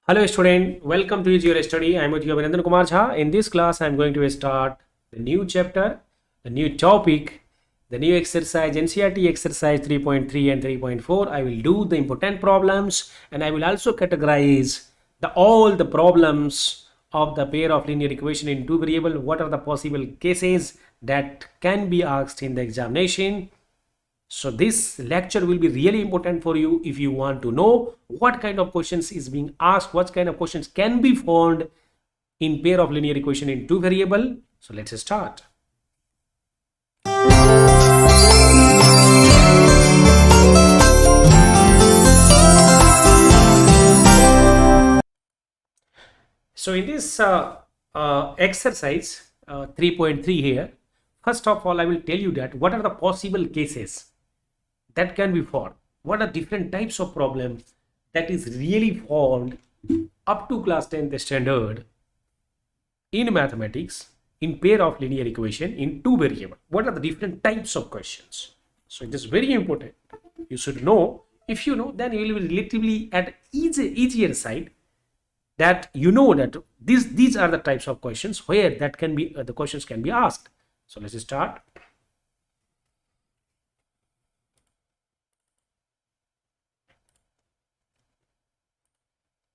Hello student, welcome to your study. I am with you Abhinandan Kumar Jha. In this class, I am going to start the new chapter, the new topic, the new exercise, NCERT exercise 3.3 and 3.4. I will do the important problems and I will also categorize all the problems of the pair of linear equation in two variable. What are the possible cases that can be asked in the examination? So this lecture will be really important for you if you want to know what kind of questions is being asked, what kind of questions can be found in pair of linear equation in two variable. So let's start. So in this exercise 3.3 here, first of all, I will tell you that what are the possible cases that can be found. What are different types of problems that is really found up to class 10th standard in mathematics in pair of linear equation in two variable. What are the different types of questions? So it is very important. You should know. If you know, then you will be relatively at easier side that you know that these are the types of questions where that can be the questions can be asked. So let's start.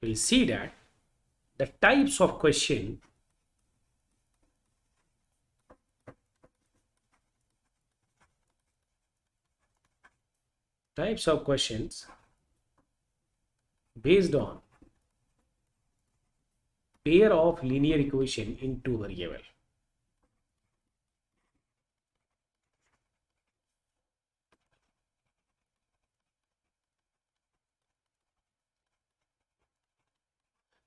We'll see that the types of questions based on pair of linear equation in two variable.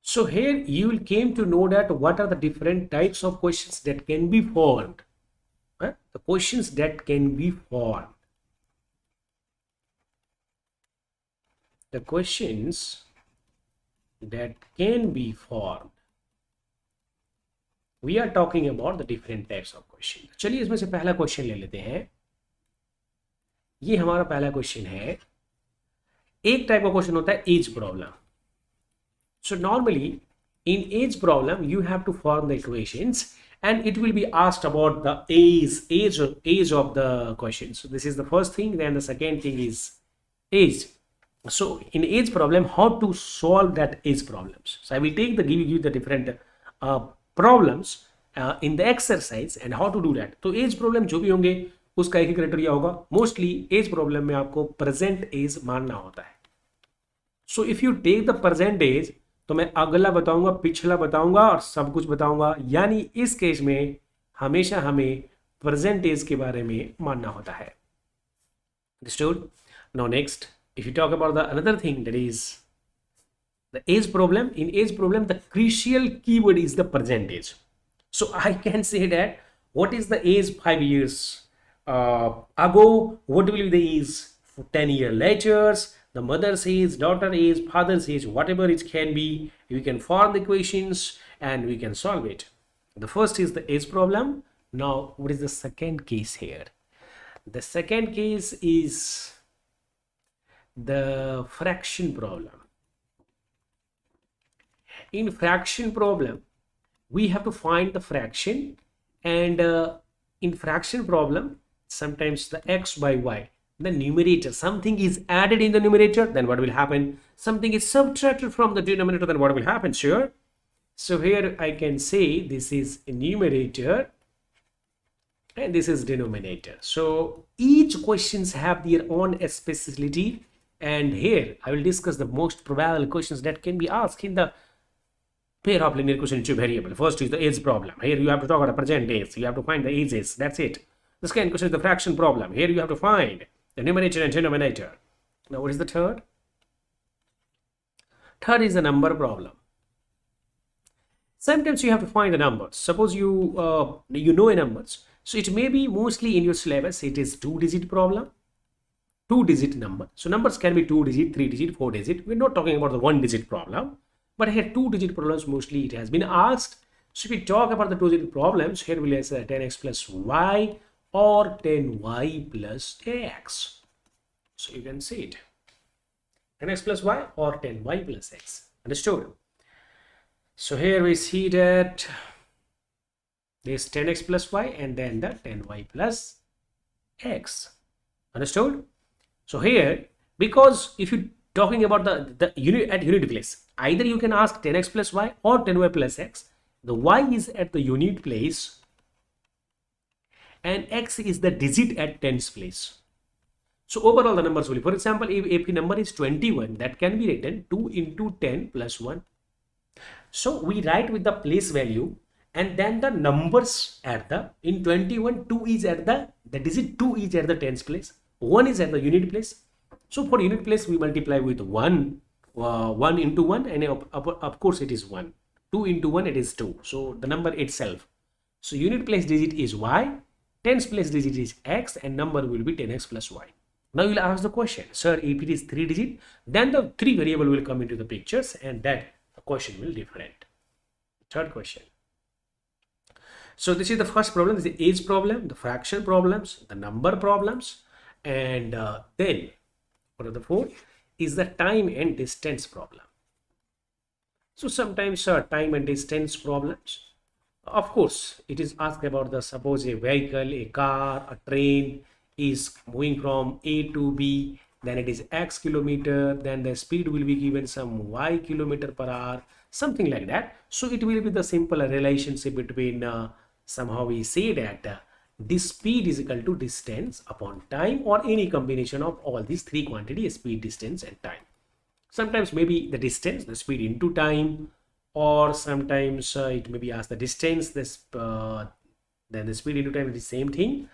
So here you will came to know that what are the different types of questions that can be formed. The questions that can be formed. The questions that can be formed. We are talking about the different types of question. चलिए इसमें से पहला question ले लेते हैं. ये हमारा पहला क्वेश्चन है. एक टाइप का क्वेश्चन होता है age problem. So normally in age problem you have to form the equations and it will be asked about the age of the question. So this is the first thing. Then the second thing is age. So in age problem, how to solve that age problems. So I will take the give you the different problems in the exercise and how to do that. तो age problem जो भी होंगे उसका एक ही criteria होगा. Mostly age problem में आपको प्रेजेंट एज मानना होता है. So if you take the present age तो मैं अगला बताऊंगा, पिछला बताऊंगा और सब कुछ बताऊंगा. यानी इस केस में हमेशा हमें प्रेजेंट एज के बारे में मानना होता है. Understood? Now next, if you talk about the another thing, that is the age problem. In age problem, the crucial keyword is the present age. So I can say that what is the age 5 years ago, what will be the age 10 years later, the mother's age, daughter age, father's age, whatever it can be, we can form the equations and we can solve it. The first is the age problem. Now what is the second case here? The second case is the fraction problem. In fraction problem we have to find the fraction, and in fraction problem sometimes the x by y, the numerator, something is added in the numerator, then what will happen? Something is subtracted from the denominator, then what will happen? Sure. So here I can say this is numerator and this is denominator. So each questions have their own specificity, and here I will discuss the most probable questions that can be asked in the pair of linear equation two variable. First is the age problem. Here you have to talk about the present age, you have to find the ages, that's it. The second question is the fraction problem. Here you have to find the numerator and denominator. Now what is the third? Third is the number problem. Sometimes you have to find the numbers. Suppose you know a numbers. So it may be mostly in your syllabus it is 2-digit problem, 2-digit number. So numbers can be 2-digit, 3-digit, 4-digit. We're not talking about the 1-digit problem, but here 2-digit problems mostly it has been asked. So if we talk about the 2-digit problems, here we'll say 10x plus y or 10y plus x. So you can see it, 10x plus y or 10y plus x. Understood? So here we see that this 10x plus y and then the 10y plus x. Understood? So here, because if you're talking about the unit at unit place, either you can ask 10x plus y or 10y plus x. The y is at the unit place and x is the digit at tens place. So overall the numbers will be, for example, if the number is 21, that can be written 2 into 10 plus 1. So we write with the place value and then the numbers at the, in 21, 2 is at the digit 2 is at the tens place, 1 is at the unit place. So for unit place, we multiply with 1, 1 into 1, and of course it is 1. 2 into 1, it is 2. So the number itself. So unit place digit is y, tens place digit is x, and number will be 10x plus y. Now you will ask the question, sir, if it is 3 digit, then the 3 variable will come into the pictures and that the question will be different. Third question. So this is the first problem, this is the age problem, the fraction problems, the number problems, and then what are the four is the time and distance problem. So sometimes time and distance problems, of course it is asked about the, suppose a vehicle, a car, a train is moving from A to B, then it is x kilometer, then the speed will be given some y kilometer per hour, something like that. So it will be the simple relationship between somehow we say that this speed is equal to distance upon time, or any combination of all these three quantities, speed, distance and time. Sometimes maybe the distance, the speed into time, or sometimes it may be asked the distance, this then the speed into time is the same thing,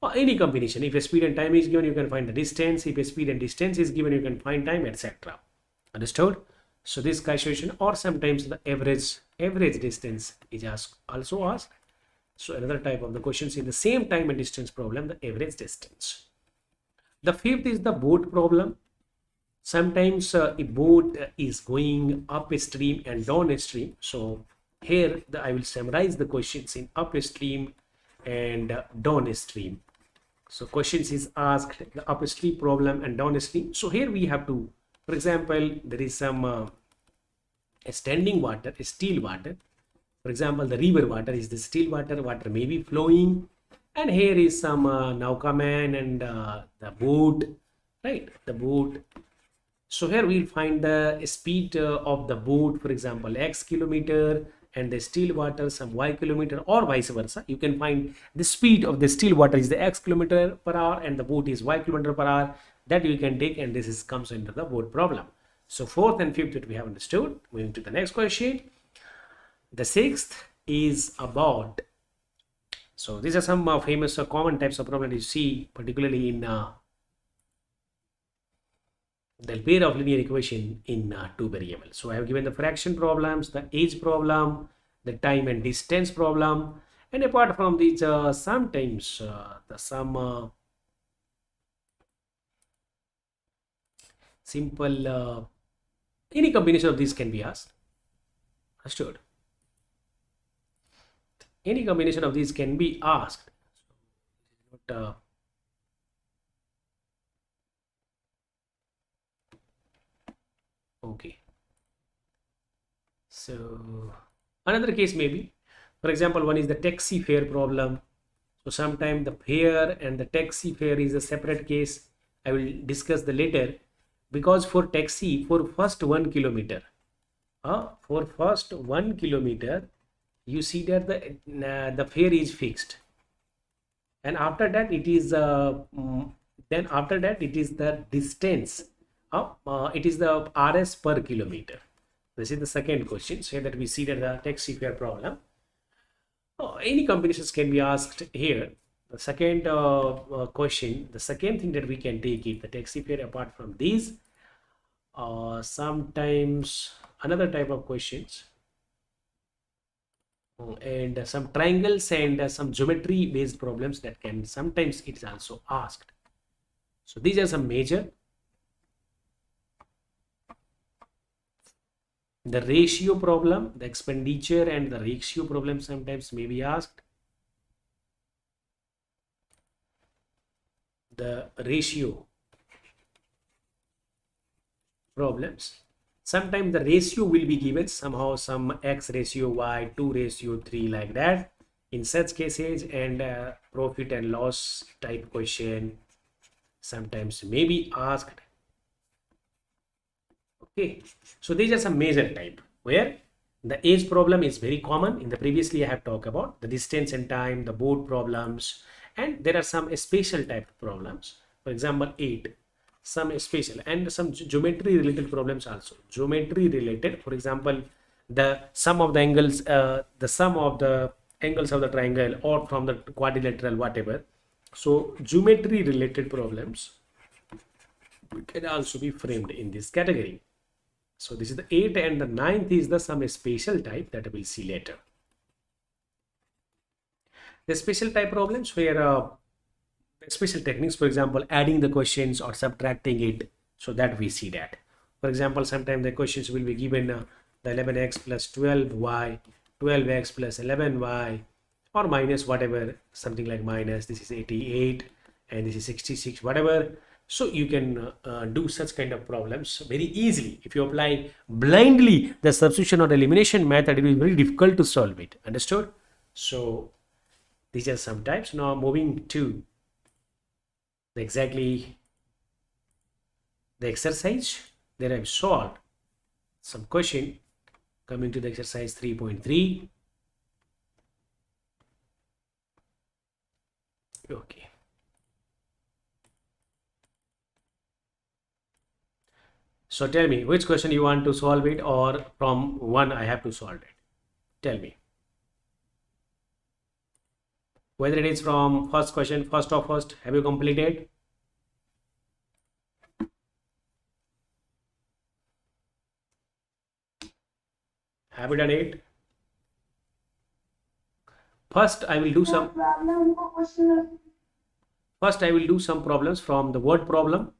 or any combination. If a speed and time is given, you can find the distance. If a speed and distance is given, you can find time, etc. Understood? So this calculation, or sometimes the average distance is also asked. So another type of the questions in the same time and distance problem, the average distance. The fifth is the boat problem. Sometimes a boat is going upstream and downstream. So here I will summarize the questions in upstream and downstream. So questions is asked the upstream problem and downstream. So here we have to, for example, there is some standing water, still water. For example, the river water is the still water, water may be flowing, and here is some nowkaman and the boat, right? The boat. So here we'll find the speed of the boat, for example, x kilometer, and the still water some y kilometer, or vice versa. You can find the speed of the still water is the x kilometer per hour and the boat is y kilometer per hour. That you can take, and this is comes into the boat problem. So fourth and fifth that we have understood. Moving to the next question. The sixth is about, so these are some famous common types of problems you see, particularly in the pair of linear equation in two variables. So I have given the fraction problems, the age problem, the time and distance problem, and apart from these, sometimes some simple any combination of these can be asked. Understood? Any combination of these can be asked. But, okay. So another case maybe, for example, one is the taxi fare problem. So sometimes the fare and the taxi fare is a separate case. I will discuss the later, because for taxi, for first 1 kilometer, you see that the fare is fixed, and after that it is then after that it is the distance, it is the RS per kilometer. This is the second question. So that we see that the taxi fare problem, any combinations can be asked here. The second question, the second thing that we can take is the taxi fare. Apart from these, sometimes another type of questions, and some triangles and some geometry based problems that can sometimes it is also asked. So these are some major. The ratio problem, the expenditure and the ratio problem sometimes may be asked. The ratio problems, Sometimes the ratio will be given somehow, some x ratio y, 2 ratio 3, like that. In such cases, and profit and loss type question sometimes may be asked. Okay, so these are some major type where the age problem is very common. In the previously I have talked about the distance and time, the board problems, and there are some special type of problems. For example, 8, some special, and some geometry related problems also. Geometry related, for example, the sum of the angles, the sum of the angles of the triangle or from the quadrilateral, whatever. So geometry related problems can also be framed in this category. So this is the 8th, and the 9th is the some special type that we'll see later. The special type problems where special techniques, for example, adding the questions or subtracting it, so that we see that. For example, sometimes the questions will be given the 11x plus 12y, 12x plus 11y, or minus whatever, something like minus, this is 88 and this is 66, whatever. So you can do such kind of problems very easily. If you apply blindly the substitution or elimination method, it is very difficult to solve it. Understood? So these are some types. Now moving to exactly the exercise. There I have solved some question coming to the exercise 3.3. Okay. So tell me which question you want to solve it, or from one I have to solve it. Tell me. Whether it is from first question, first or first, have you completed? Have you done it? First I will do some problems from the word problem.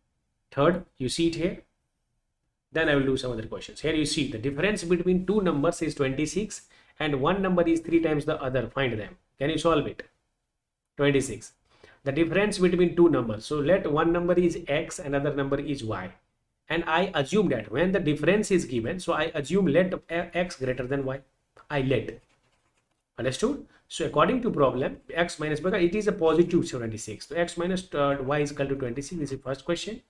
Third, you see it here. Then I will do some other questions. Here you see the difference between two numbers is 26 and one number is 3 times the other. Find them. Can you solve it? 26. The difference between two numbers. So let one number is x, another number is y. And I assume that when the difference is given, so I assume let x greater than y. I let. Understood? So according to problem, x minus, because it is a positive 26. So x minus y is equal to 26. This is first question.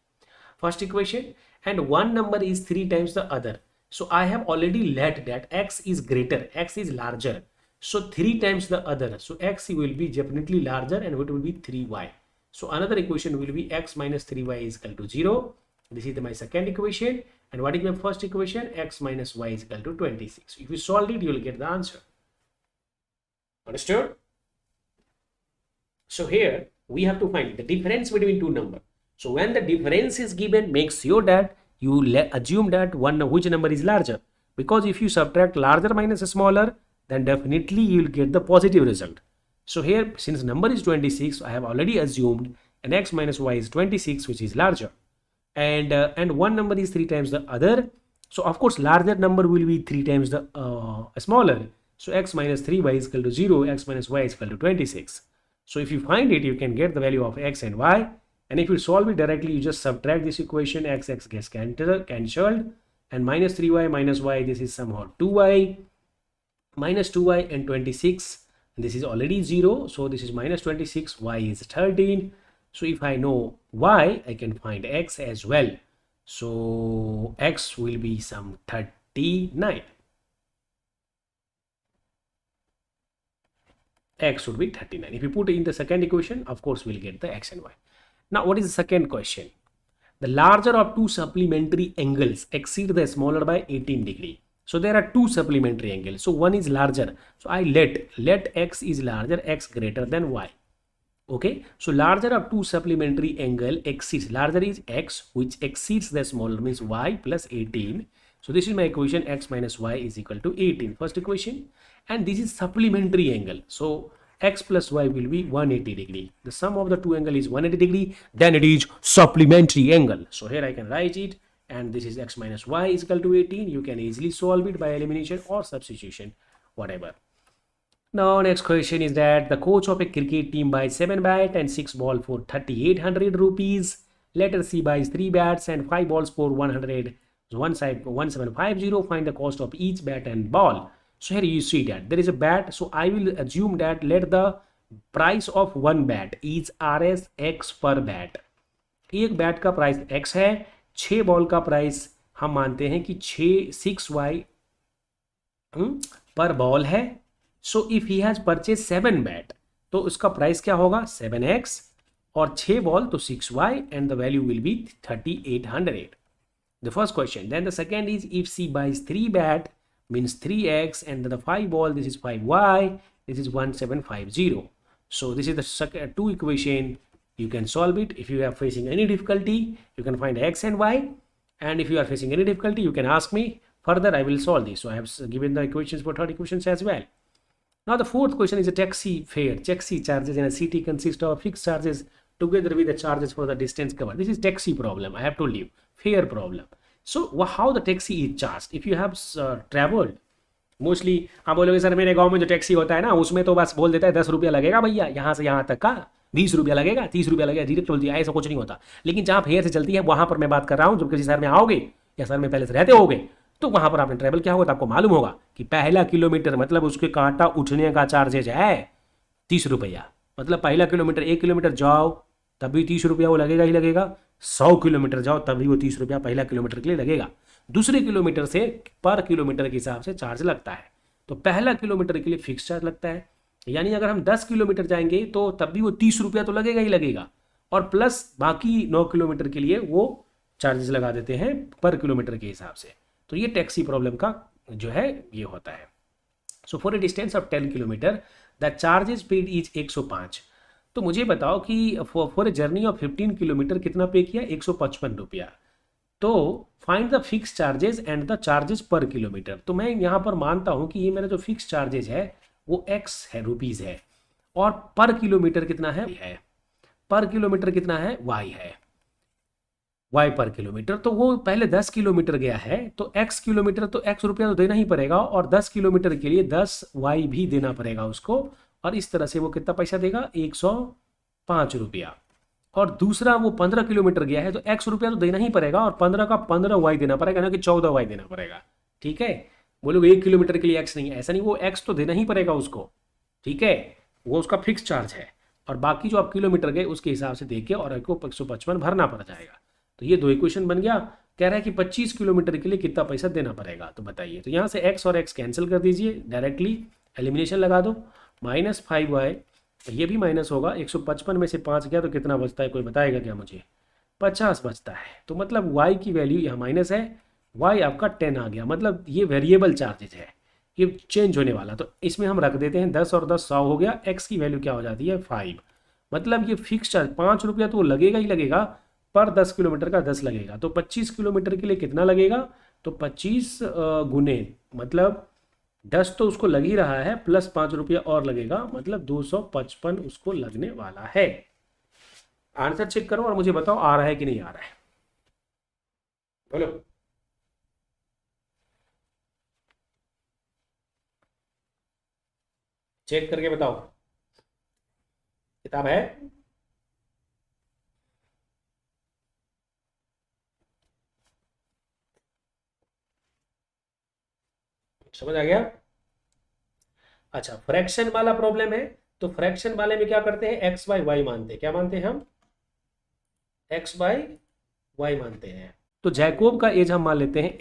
First equation, and one number is 3 times the other. So I have already let that x is greater, x is larger. So 3 times the other. So x will be definitely larger and it will be 3y. So another equation will be x minus 3y is equal to 0. This is my second equation. And what is my first equation? X minus y is equal to 26. If you solve it, you will get the answer. Understood? So here we have to find the difference between two numbers. So when the difference is given, make sure that you assume that which number is larger. Because if you subtract larger minus smaller, then definitely you will get the positive result. So here, since number is 26, I have already assumed an x minus y is 26, which is larger. And one number is 3 times the other. So of course, larger number will be 3 times the smaller. So x minus 3y is equal to 0, x minus y is equal to 26. So if you find it, you can get the value of x and y. And if you solve it directly, you just subtract this equation, x gets cancelled, and minus 3y minus y, this is somehow 2y, minus 2y and 26, and this is already 0, so this is minus 26, y is 13. So if I know y, I can find x as well. So x will be some 39. X would be 39. If you put in the second equation, of course, we'll get the x and y. Now, what is the second question? The larger of two supplementary angles exceed the smaller by 18 degree. So there are two supplementary angles. So one is larger. So I let x is larger, x greater than y. Okay. So larger of two supplementary angle exceeds, larger is x, which exceeds the smaller, means y plus 18. So this is my equation, x minus y is equal to 18. First equation. And this is supplementary angle. So x plus y will be 180 degree. The sum of the two angle is 180 degree. Then it is supplementary angle. So here I can write it. And this is x minus y is equal to 18. You can easily solve it by elimination or substitution, whatever. Now next question is that the coach of a cricket team buys 7 bats and 6 balls for 3,800 rupees. Letter C buys 3 bats and 5 balls for 100. 1750. Find the cost of each bat and ball. So here you see that there is a bat, so I will assume that let the price of one bat is Rs x per bat. एक bat का price x है, 6 ball का price हम मानते हैं कि 6y पर ball है. So if he has purchase 7 bat तो उसका प्राइस क्या होगा 7x और 6 बॉल तो 6y and the value will be 3800. The first question. Then the second is if C buys 3 bat means 3x and the 5 ball this is 5y, this is 1750. So this is the two equation. You can solve it. If you are facing any difficulty you can find x and y, and if you are facing any difficulty you can ask me further. I will solve this. So I have given the equations for third equations as well. Now the fourth question is a taxi fare. Taxi charges in a city consist of fixed charges together with the charges for the distance covered. This is taxi problem. I have told you. Fare problem. So how the taxi is charged? If you have traveled mostly आप बोलोगे sir मेरे गांव में जो taxi होता है ना उसमें तो बस बोल देता है 10 रुपया लगेगा भैया, यहाँ से यहाँ तक का 20 रुपया लगेगा, 30 रुपया लगेगा, धीरे चलती है, ऐसा कुछ नहीं होता. लेकिन जहाँ फेयर से चलती है वहाँ पर मैं बात कर रहा हूँ. जब किसी शहर में आओगे या शहर में पहले से रहते होगे तो वहाँ पर आपने ट्रैवल किया होगा तो आपको मालूम होगा कि पहला किलोमीटर मतलब उसके कांटा उठने का चार्जेज है 30 रुपया. मतलब पहला किलोमीटर 1 किलोमीटर जाओ तब भी 30 रुपया वो लगेगा ही लगेगा. 100 किलोमीटर जाओ तब भी वो 30 रुपया पहला किलोमीटर के लिए लगेगा. दूसरे किलोमीटर से पर किलोमीटर के हिसाब से चार्ज लगता है. तो पहला किलोमीटर के लिए फिक्स चार्ज लगता है. यानी अगर हम 10 किलोमीटर जाएंगे तो तब भी वो 30 रुपया तो लगेगा ही लगेगा और प्लस बाकी 9 किलोमीटर के लिए वो चार्जेस लगा देते हैं पर किलोमीटर के हिसाब से. तो ये टैक्सी प्रॉब्लम का जो है ये होता है. So for a distance of 10 kilometre the charges paid is 105. तो मुझे बताओ कि for a journey of 15 kilometre कितना पे किया 155 रुपया. तो find the fix charges and the charges पर किलोमीटर. तो मैं यहाँ पर मानता हूँ कि ये मेरा जो फिक्स चार्जेस है वो x है रुपीज़ है और पर किलोमीटर कितना है पर किलोमीटर कितना है y है y पर किलोमीटर. तो वो पहले 10 किलोमीटर गया है तो x किलोमीटर तो x रुपया तो देना ही पड़ेगा और 10 किलोमीटर के लिए 10y भी देना पड़ेगा उसको और इस तरह से वो कितना पैसा देगा 105 रुपया. और दूसरा वो 15 किलोमीटर गया है तो x रुपया तो देना ही पड़ेगा और 15 का 15y देना पड़ेगा ना कि 14y देना पड़ेगा. ठीक है, बोलोगे 1 किलोमीटर के लिए x नहीं है, ऐसा नहीं, वो x तो देना ही पड़ेगा उसको. ठीक है, वो उसका फिक्स चार्ज है और बाकी जो आप किलोमीटर गए उसके हिसाब से देके और आपको 155 भरना पड़ जाएगा. तो ये 2 इक्वेशन बन गया. कह रहा है कि 25 किलोमीटर के लिए कितना पैसा देना पड़ेगा. तो बताइए. तो यहाँ से x और x कैंसिल कर दीजिए, डायरेक्टली एलिमिनेशन लगा दो. -5y ये भी माइनस होगा. 155 में से 5 गया तो कितना बचता है कोई बताएगा क्या मुझे? 50 बचता है. तो मतलब y की वैल्यू यहाँ माइनस है, y आपका 10 आ गया. मतलब ये वेरिएबल चार्जेज है, ये चेंज होने वाला. तो इसमें हम रख देते हैं 10 और 10 100 हो गया. x की वैल्यू क्या हो जाती है 5. मतलब ये फिक्स चार्ज 5 रुपया तो लगेगा ही लगेगा पर 10 किलोमीटर का 10 लगेगा. तो 25 किलोमीटर के लिए कितना लगेगा? तो 25 गुने मतलब 10 तो उसको लग ही रहा है प्लस 5 रुपया और लगेगा, मतलब 255 उसको लगने वाला है. आंसर चेक करो और मुझे बताओ आ रहा है कि नहीं आ रहा है. बोलो. चेक करके बताओ. किताब है? समझ आ गया? अच्छा, फ्रैक्शन वाला प्रॉब्लम है तो फ्रैक्शन वाले में क्या करते हैं x बाई वाई मानते हैं. क्या मानते हैं हम? x बाई वाई मानते हैं. तो जैकोब का एज हम मान लेते हैं